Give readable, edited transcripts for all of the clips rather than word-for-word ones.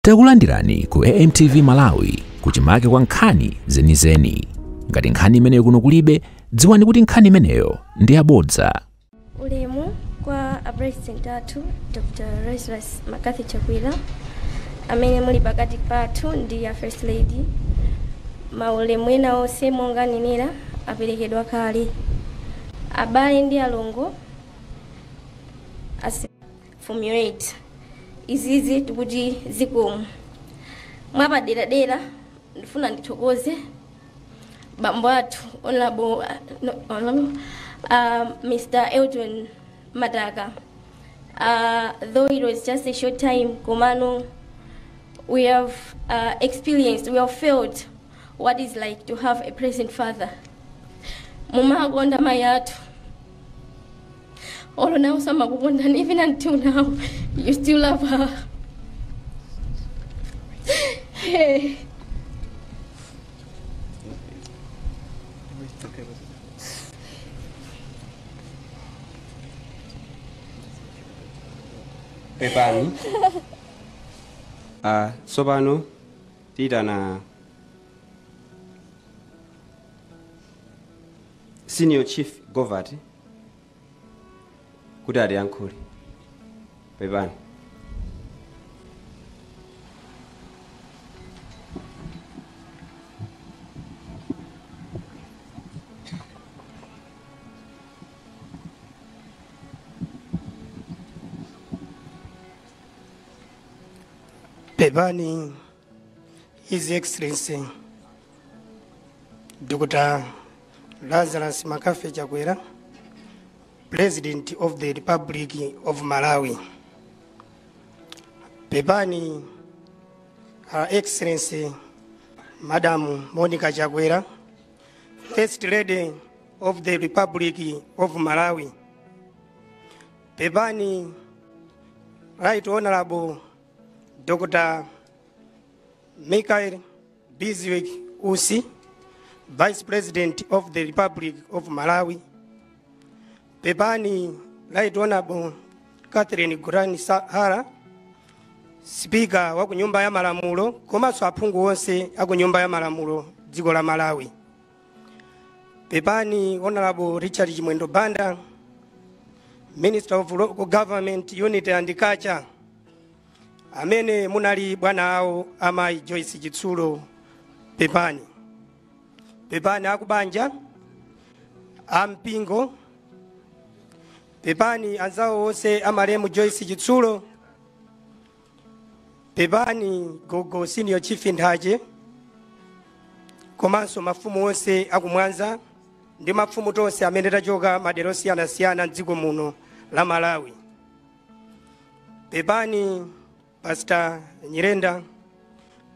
Takulandirani ku AMTV Malawi kuchimake kwa nkhani zenizeni. Ngati nkhani imeneyo kuno kulibe, dziwani kuti nkhani imeneyo ndi yabodza. Ulemu kwa President athu Dr. Roseless Makathi Chakwera amene muli pakati pathu ndi ya First Lady. Maulemu ena onse monganenera aperekedwa kale. Abale ndi alongo formulate izizi tikuti zikomo mwapaderadera ndifuna ndithokoze bambo athu Mr. Elton Mataka. Though it was just a short time, komano we have experienced, we have felt what it's like to have a present father. Mama agonda mayatu. All now some agonda, and even until now, you still love her. Hey. Pepani. Sobano tita na Senior Chief Govati kudade yankuli. Pepani. Pepani, His Excellency Dr. Lazarus Makathi Chakwera, President of the Republic of Malawi. Pepani, Her Excellency Madam Monica Chakwera, First Lady of the Republic of Malawi. Pepani, Right Honorable Dr. Michael Bizwick Usi, Vice President of the Republic of Malawi. Pepani, Right Honorable Catherine Gurani Sahara, Speaker wa kunyumba ya Malamulo, komanso aphungu onse akunyumba ya Malamulo dziko la Malawi. Pepani, Honorable Richard Chimwendo Banda, Minister of Local Government, Unity and Culture, amene munali bwana awo amayi Joyce Chitsulo. Pepani. Pepani akubanja ampingo. Pepani anzawo onse amalemu Joyce Chitsulo. Pepani gogo Senior Chief Ndaje, komanso mafumu onse akumwanza ndi mafumu tonse amene tachoka madera osiyanasiyana m'dziko muno la Malawi. Pepani Pastor Nyirenda,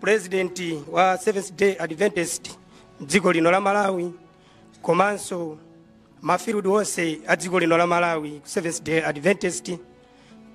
President wa Seventh Day Adventist dziko lino la Malawi, komanso mafirudu onse a dziko lino la Malawi ku Seventh Day Adventist.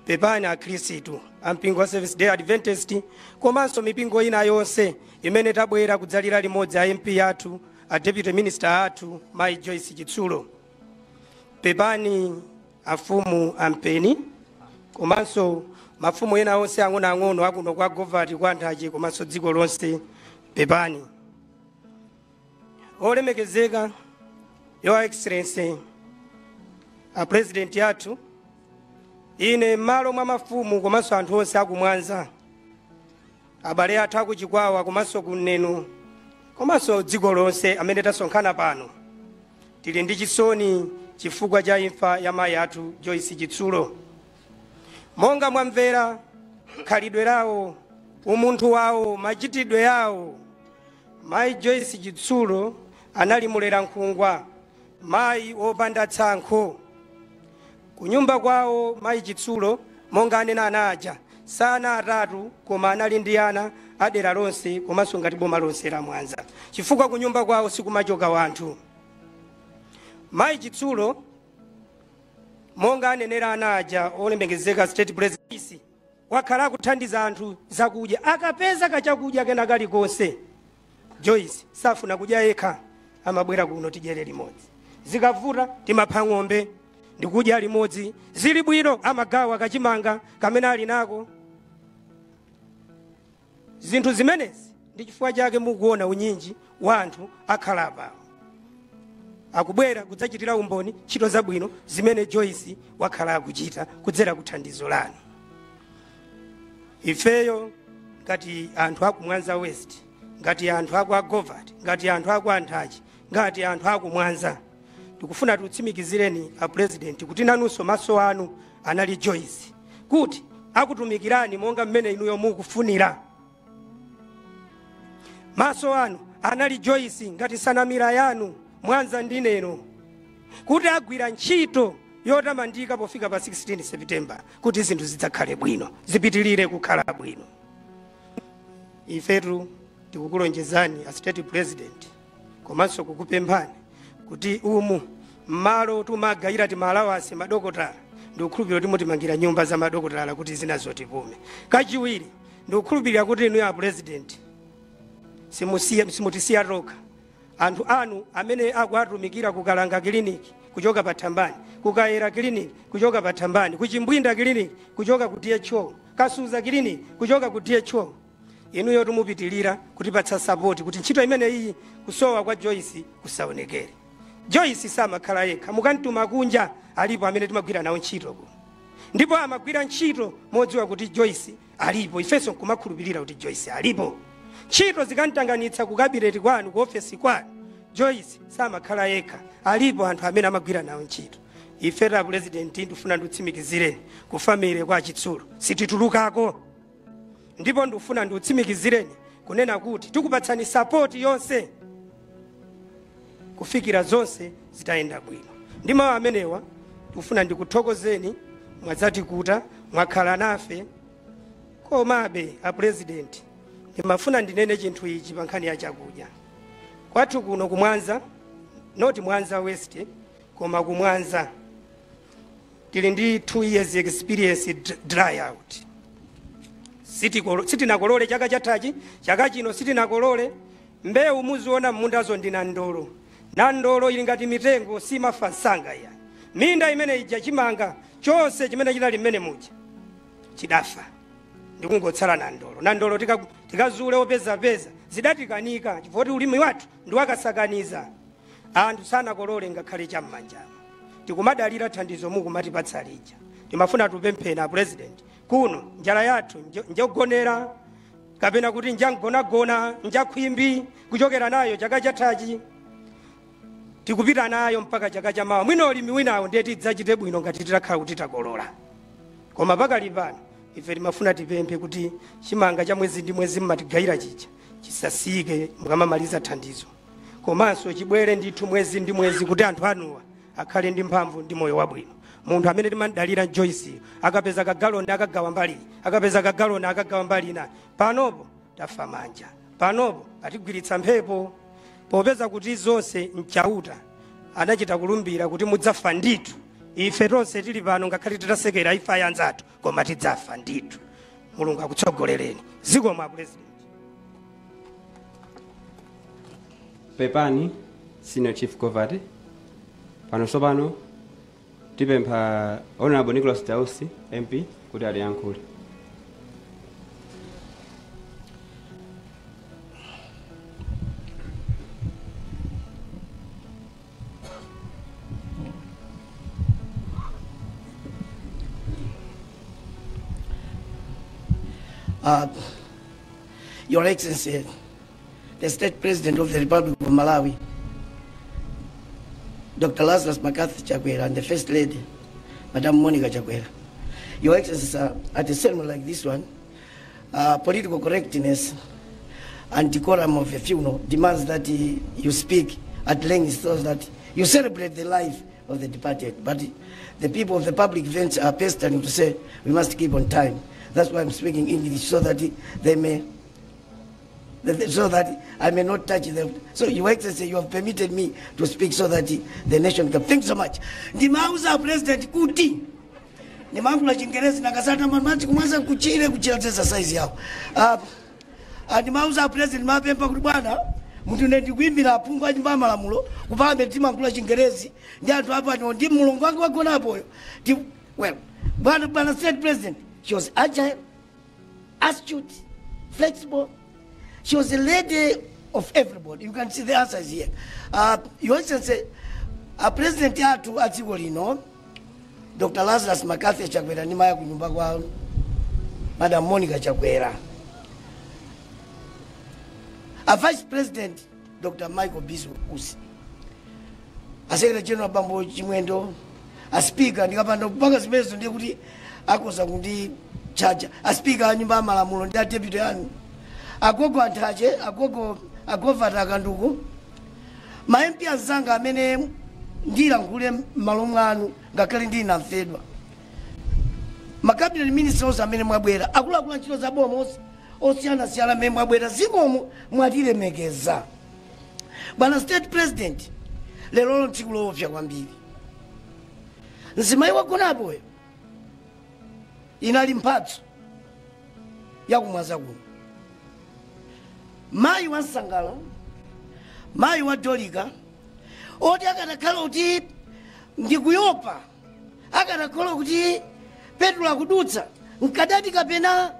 Pepani akhristu ampingo wa Seventh Day Adventist, komanso mipingo ina yonse imene tabwera kudzalira limodzi a MP athu, a Deputy Minister athu Mai Joyce Chitsulo. Pepani afumu ampeni, komanso mafumu ena onse ang'ono akuno kwa Govati kwa Ndaje komanso dziko lonse. Pepani. Olemekezeka Your Excellency a President athu, ine malo mwa mafumu komanso anthu onse akumwanza, abale athu akuchikwawa komanso kunenu komanso dziko lonse amene tasonkhana pano, tili ndi chisoni chifukwa cha imfa ya mayi athu Joyce Chitsulo. Monga mwamvera khalidwe lawo, umunthu wawo, machitidwe yawo, mayi Joyce Chitsulo anali mulera nkhungwa, mayi wopanda tsankho. Kunyumba kwawo mayi Chitsulo, monga anena anaja, sana atatu koma anali ndi ana adera lonse komanso ngati boma lonse la Mwanza, chifukwa kunyumba kwawo sikumachoka wanthu. Mayi Chitsulo, monga anenera anaja olemekezeka State President, wakhala kuthandiza anthu zakudya, akapeza kachakudya kena kalikonse Joyce safuna kudya yekha, amabwera kuno tidyere limodzi. Zikavuta timapha ng'ombe ndikudya limodzi, zili bwino amagawa kachimanga kamene ali nako. zinthu zimenezi ndi chifukwa chake mukuona unyinji wa anthu akhalapa akubwera kudzachitira umboni ntchito zabwino zimene Joyce wakhala akuchita kudzera kuthandizo lanu. Ifeyo ngati anthu aku Mwanza West, ngati anthu aku Govert, ngati anthu aku Anthachi, ngati anthu aku Mwanza, tikufuna tutsimikizireni a president kuti nanunso maso anu anali Joyce, kuti akutumikirani monga mmene inuyo mukufunira. Maso anu anali Joyce ngati sanamira yanu Mwanza ndineno, kuti agwira ntchito yotamandika pofika pa 16 September kuti zinthu zidzakhale bwino, zipitilire kukhala bwino. Ifetu tikukulonjezani a state president komanso kukupemphani kuti umu malo tumagayira timalawasi madokotala ndikukhulupirira kuti mutimangira nyumba za madokotala kuti zinazotipume. Kachiwiri ndikukhulupirira kuti inu ya president simutisiya toka anthu anu amene akuatumikira kukalanga kliniki kuchoka pa Thambani, kukaera kliniki kuchoka pa Thambani, kuchimbwinda kliniki kuchoka ku DHO, Kasuza kliniki kuchoka ku DHO. Inuyo tumupitilira kuti patsa support kuti ntchito imene iyi kusowa kwa Joyce kusaonekere. Joyce samakhala yekha, mukantuma kunja alipo amene timagwira nawo ntchito kuno. Ndipo amagwira ntchito modziwa kuti Joyce alipo, ifenso kumakhulupirira kuti Joyce alipo. Ntchito zikantanganitsa ku cabinet kwanu, ku office kwanu, Joyce samakhala yekha, alipo anthu amene amagwira nawo ntchito. Ifera president ndifuna ndutsimikizireni kufamile kwa Chitsulo sititulukako. Ndipo ndifuna ndutsimikizireni kunena kuti tikupatsani support yonse kufikira zonse zitaenda bwino. Ndimo amenewa ndifuna ndikuthokozeni mwadzati kuta mwakhala nafe. Komabe a president ndimafuna ndinene chinthu ichi pa nkhani ya chakudya. Kwathu kuno ku Mwanza, not Mwanza West, koma ku Mwanza tili ndi 2 years experience dry out. Sitinakolole chaka chatachi, chaka chino sitinakolole. Mbewu muziona mmundazo ndina ndolo. Na ndolo ili ngati mitengo simafa nsanga ya. Minda imene ija chimanga chose chimene chinali mmene muja chidafa. Ndikungotsala na ndolo. Na ndolo tikazule opeza zidatikanika chifukwa ulimi wathu ndi wakasakaniza. Anthu sana kolole ngakhale cham'manja. Tikumadalira thandizo mukumatipatsa lija. Timafuna tupemphera president kuno njala yathu njogonera kapena kuti njangona njakhwimbi kuchokera nayo chaka chatachi tikupita nayo mpaka chaka chamawa. Mwino ulimi winawo ndiye tidzachite bwino ngati titakhala kuti takolola. Koma pakali pano ife timafuna tipemphe kuti chimanga cha mwezi ndi mwezi mmatigayira chicha chisasike mukamamaliza thandizo. Komanso chibwere ndithu mwezi ndi mwezi kuti anthu anuwa akhale ndi mphamvu ndi moyo wabwino. Munthu amene timandalira Joyce akapeza kagaloni akagawa mbali, akapeza kagaloni akagawa mbali ina. Panopo tafa manja, panopo atigwiritsa mphepo. Popeza kuti zonse mchauta anachita kulumbira kuti mudzafa ndithu. Ife tonse tili pano ngakhale titasekera ifa yanzathu koma tidzafa ndithu. Mulungu akutsogolereni. Zikomo a president. Pepani Senior Chief Govert. Pano tipempha Honorable Nicholas Tausi MP kuti aliyankhule. Your Excellency, the State President of the Republic of Malawi, Dr. Lazarus McCarthy Chakwera, and the First Lady, Madam Monica Chakwera. Your Excellency, at a ceremony like this one, political correctness and decorum of a funeral demands that you speak at length so that you celebrate the life of the departed. But the people of the public events are pestering to say we must keep on time. That's why I'm speaking English so that so that I may not touch them. So Your Excellency, you have permitted me to speak so that the nation can. Thank you so much. Ndimauza President kuti nimangula Chingerezi nakasata mamachi kumwanza kuchire kuchiratesa size yao. Ndimauza President mapempa kuti bwana mtu ndi kuimbira apunga nyumba malamulo kupambe timangula Chingerezi ndi anthu apa ndi mulungu wake wagona apoyo. Well, bwana State President, she was agile, astute, flexible. She was a lady of everybody. You can see the answers here. Your Excellency, President yatu atikolino, Dr. Lazarus Makathy Chakwera ni maya kunyumba kwa Madam Monica Chakwera. A Vice President, Dr. Michael Bisu Usi. A Secretary General Bambo Chimwendo, a Speaker, ndikapanda kupanga zimezo ndiye kuti akoza kuti chacha. A Speaker nyumba malamulo ndi deputy anu. Agogo Antache, agogo Agovata Kanduku. Ma MP azanga amene ndira nkule malongano ngakali ndi namfedwa. Ma cabinet ministers amene mwabwera akulu ntchito za boma osiyana siyana amene mwabwera zikomo mwatilemekeza. Bwana State President lero ntikulovya kwambiri. Nzimayi wagonapo inali mphatso yakumwaza kuno. Mayi wa Nsangala, mayi wa Dolika, oti akanakhala kuti ndikuyopa, akanakhala kuti Petro akudutsa, nkadati kapena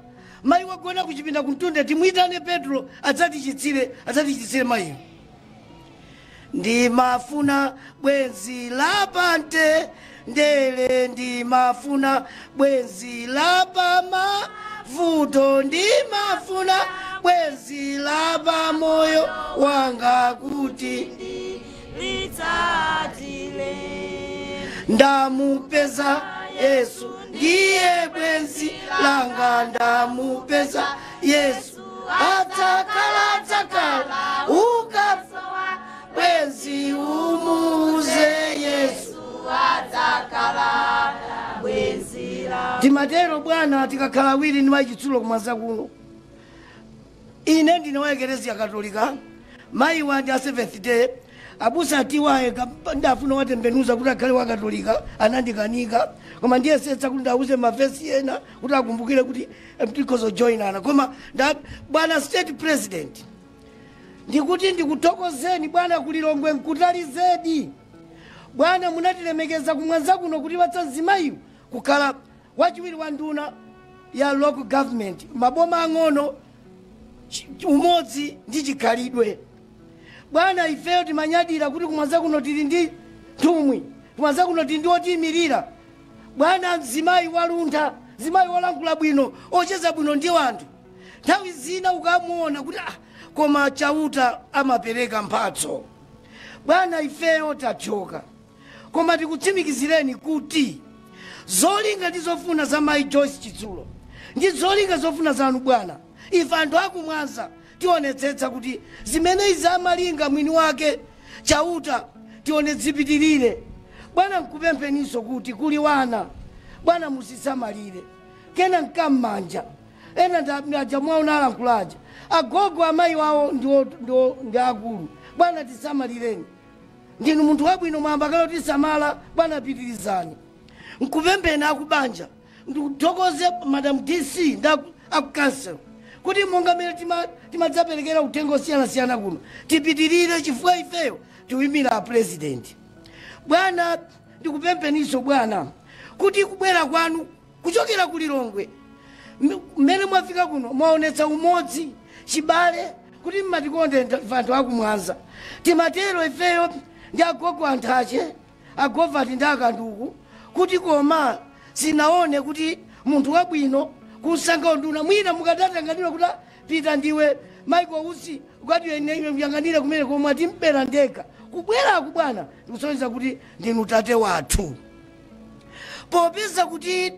mayi wagona kuchipinda kumtunda timwitane Petro adzatichitsire mayiyo. Ndimafuna bwenzi lapante ndele, ndimafuna bwenzi lapa mavuto, ndimafuna bwenzi lapa moyo wanga kuti litatile. Ndamupeza Yesu ndiye bwenzi langa, ndamupeza Yesu atakala ukafa bwenzi umuze Yesu atakala bwenzi la. Timatero bwana tikakhala awiri ni machitsulo kumwaza kuno. Ine ndine wa Eklezia Katolika, mayi wandi a Seventh Day, abusa atiwaye ndafuna watembenuza kuti akhale wa Katolika, anandikanika, koma ndiye setsa kuti ndauze mavesi ena kuti akumbukire kuti because joinana. Koma bwana State President, ndikuti ndikutokozeni bwana kulilongwe nkutalizedi. Bwana munatilemekeza kumwanza kuno kuti watsanzimayu kukhala wachiwiri wa nduna ya local government, maboma ang'ono, umodzi ndi chikhalidwe. Bwana ifeyo timanyadira kuti kumwanza kuno tili ndi nthumwi, kumwanza kuno tili ndi otiyimirira. Bwana mzimayi waluntha, mzimayi wolankhula bwino, ocheza bwino ndi wanthu. Nthawi zina ukamuona kuti koma chauta amapereka mphatso. Bwana ifeyo tachoka, koma tikutsimikizireni kuti zolinga ndi zofuna za mayi Joyce Chitsulo ndi zolinga zofuna zanu bwana, ife anthu akumwanza tionetsetsa kuti zimene izamalinga mwini wake chauta tione zipitirire. Bwana nkupempheninso kuti kuli wana bwana musisamalire kena nkamanja ena ndajamwaona alankulaja agogo amayi wawo ndi akulu. Bwana tisamalireni, ndinu munthu wabwino mwamba kalo tisamala. Bwana pitirizani. Nkupempheni akubanja, ndikutokoze Madam DC nda akukansel kuti monga mene timadzaperekera utengo siyana kuno tipitirire chifukwa ifeyo tiwimira a president. Bwana ndikupempheninso bwana kuti kubwera kwanu kuchokera kulilongwe mmene mwafika kuno mwaonetsa umodzi chibale kuti mmatikonde vanthu akumwanza. Timatero ifeyo ndi agogo Antache, agovati ndi akanduku kuti koma sinaone kuti munthu wabwino kusankha nduna mwina mukadatanganira kuti pita ndiwe Michael Usi ukati yang'anira kumene komwe atimpera ndeka kubweraku bwana ndikusonyeza kuti ndinu tate wathu. Popeza kuti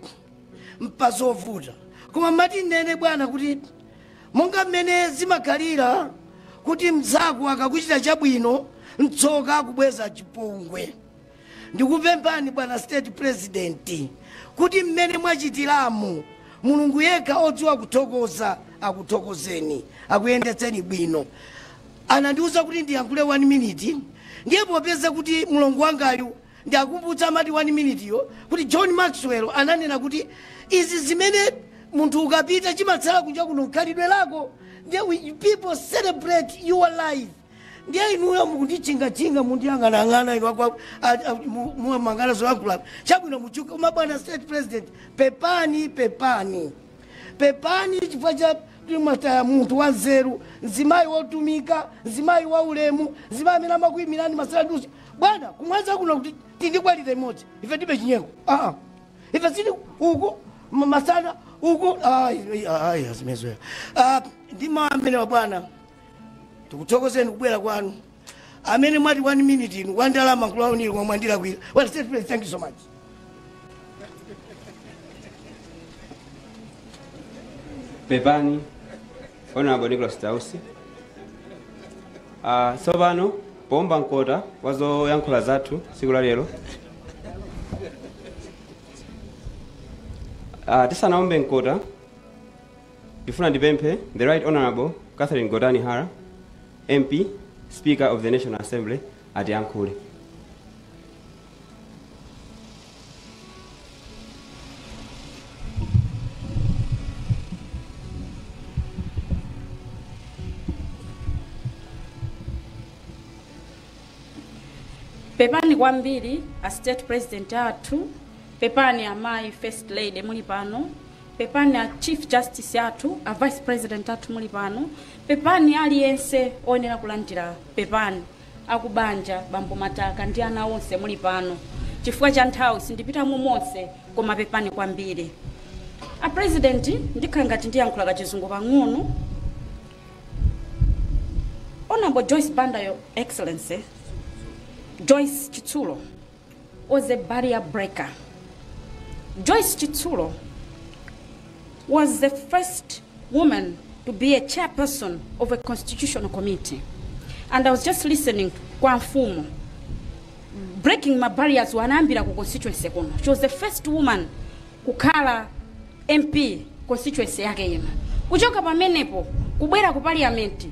mpazovuta koma mati nene bwana kuti monga mmene zimakhalira kuti mzako akakuchita chabwino mtsoka akubweza chipongwe. Ndikupemphani bwana State President kuti mmene mwachitiramu Mulungu yekha odziwa kuthokoza akuthokozeni, akuyendetseni bwino. Anandiuza kuti ndiyankhule 1 minute, ndiye popeza kuti mulongo wangayu ndiakumbutsa mati 1 minute yo kuti John Maxwell ananena kuti izi zimene munthu ukapita chimatsala kunja kuno khalidwe lako. Ndiye people celebrate your life. Ndiye inuyo mukundichinga mundiyang'anang'ana inu muwe mangana zolankhula chabwino muchuka. Koma bwana State President, pepani chifukwa cha timata muntu wanzeru, nzimayi wotumika, nzimayi wa ulemu, nzimayi amene amakuyimirani masaladusi. Bwana kumwanza kuno kuti tindikwalire imodzi. Ife tibe chinyengo. Ife sili uko masana uko asimezwe. Ndima amene bwana. Tukuthokozeni kubwera kwanu. Amene mwati 1 minute inu wandalama nkulawo nili mwandira kwira. Well, thank you so much. Pepani, Honorable Nicholas Tausi. Sobano, pomba nkota, wazo yankula zatu, sigula lero. Tisa naombe nkota, ifuna dipempe, the Right Honorable Catherine Godani Hara, MP, Speaker of the National Assembly, at Yankuli. Pepani kwambiri a state president atu, pepani amai first lady muli pano, pepani a chief justice atu, a vice president atu muli pano, pepani aliyense onera kulandira pepani akubanja bambo Mataka ndi ana onse muli pano. Chifukwa cha nthawi sindipita mumonse koma pepani kwambiri. A president ndikhala ngati ndiyankhula kachizungu pang'ono. Honorable Joyce Banda, Your Excellency, Joyce Chitsulo was a barrier breaker. Joyce Chitsulo was the first woman to be a chairperson of a constitutional committee. And I was just listening kwa mfumo. Breaking my barriers wanambira ku constituency kono. She was the first woman kukhala MP constituency yake ino. Kuchoka pamenepo kubwera ku parliament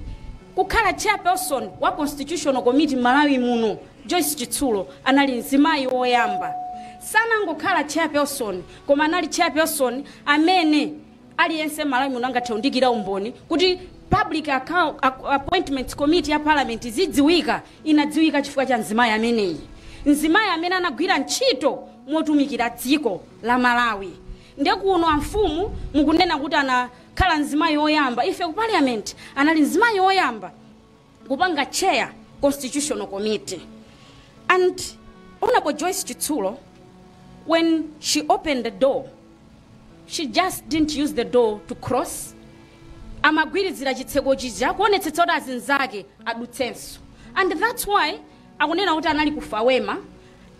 kukhala chairperson wa constitutional committee Malawi muno. Joyce Chitsulo anali nzimayi woyamba. Sana ngokhala chairperson koma anali chairperson amene aliyense Malawi muno angathaundikira umboni kuti Public Appointments Committee ya Parliament zidziwika, inadziwika chifukwa cha nzimayi ameneyi. Nzimayi amene anagwira ntchito motumikira dziko la Malawi. Ndekuno amfumu mukunena kuti anakhala nzimayi woyamba. Ife ku parliament anali nzimayi woyamba kupanga chair constitutional committee. And Honorable Joyce Chitsulo, when she opened the door, she just didn't use the door to cross. Amagwirizira chitseko chija kuonetsetsa kuti azinzake adutsenso. And that's why akunena kuti anali kufa wema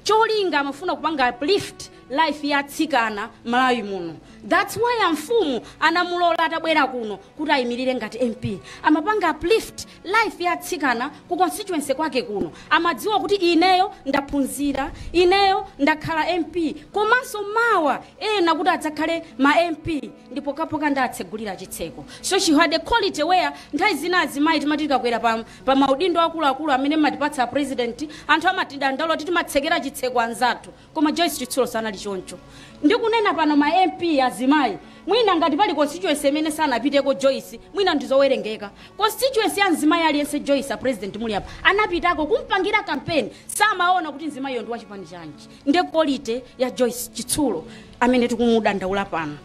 cholinga amafuna kupanga uplift life ya tsikana Malawi muno. That's why amfumu anamulola atabwera kuno kuti ayimirire ngati MP. Amapanga uplift life ya tsikana ku constituency kwake kuno. Amadziwa kuti ineyo ndaphunzira, ineyo ndakhala MP, komanso mawa ena kuti adzakhale ma MP ndipo kapoka ndatsegulira chitseko. So she had a quality where nthawi zina azimayi timatika kwera pa maudindo akulu amene matipatsa president, anthu amatida ndalo titi matsekera chitseko anzathu. Koma Joyce Chitsulo sanali choncho. Ndikunena pano ma MP azimayi, mwina ngati pali constituency imene sanapiteko Joyce, mwina ndizowerengeka. Constituency ya nzimayi aliyense Joyce a president muli apa anapitako kumpangira campaign, samaona kuti nzimayi ndi wachipani chanji. Nde quality ya Joyce Chitsulo amene tikumudandaula pano.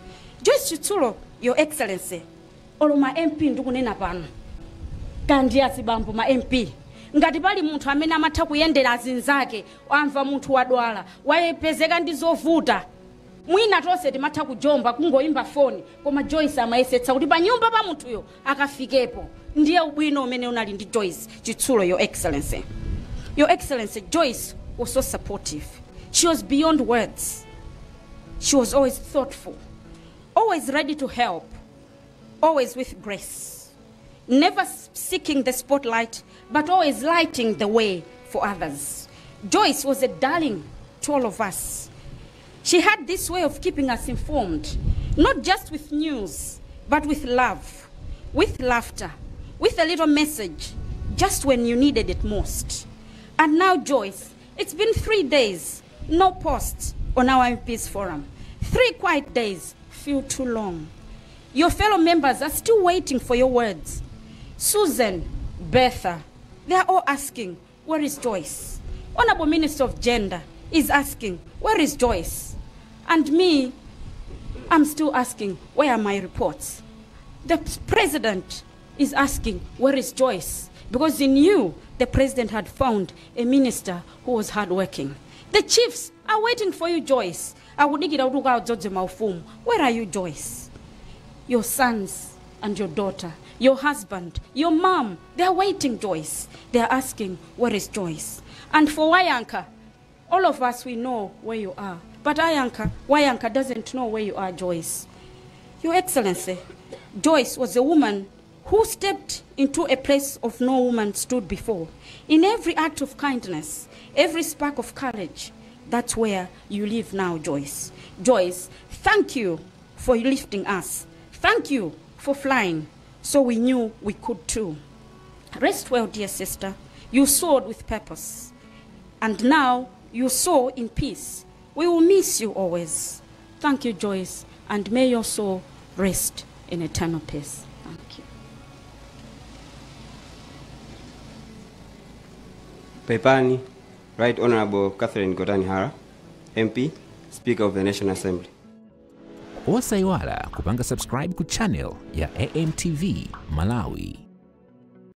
Joyce Chitsulo, Your Excellency, olo ma MP ndikunena pano kandi asibambo ma MP. Ngati pali munthu amene amatha kuyendera azinzake, amva munthu wadwala, wayepezeka ndi zovuta, mwina tonse timatha kujomba kungoimba phone, koma Joyce amayesetsa kuti pa nyumba pa munthuyo akafikepo. Ndiye ubwino umene unali ndi Joyce Chitsulo, Your Excellency. Your Excellency, Joyce was so supportive. She was beyond words. She was always thoughtful, always ready to help, always with grace, never seeking the spotlight, but always lighting the way for others. Joyce was a darling to all of us. She had this way of keeping us informed, not just with news, but with love, with laughter, with a little message, just when you needed it most. And now, Joyce, it's been 3 days, no posts on our MP's forum. 3 quiet days feel too long. Your fellow members are still waiting for your words. Susan, Bertha, they are all asking, where is Joyce? Honorable Minister of Gender is asking, where is Joyce? And me, I'm still asking, where are my reports? The president is asking, where is Joyce? Because he knew the president had found a minister who was hardworking. The chiefs are waiting for you, Joyce. Where are you, Joyce? Your sons and your daughter, your husband, your mom, they are waiting, Joyce. They are asking, where is Joyce? And for Wayanka, all of us, we know where you are. But Wayanka doesn't know where you are, Joyce. Your Excellency, Joyce was a woman who stepped into a place of no woman stood before. In every act of kindness, every spark of courage, that's where you live now, Joyce. Joyce, thank you for lifting us. Thank you for flying, so we knew we could too. Rest well, dear sister. You soared with purpose, and now you soar in peace. We will miss you always. Thank you, Joyce, and may your soul rest in eternal peace. Thank you. Pepani, Right Honorable Catherine Godani Hara, MP, Speaker of the National Assembly. Osaiwala kupanga subscribe ku channel ya AMTV Malawi.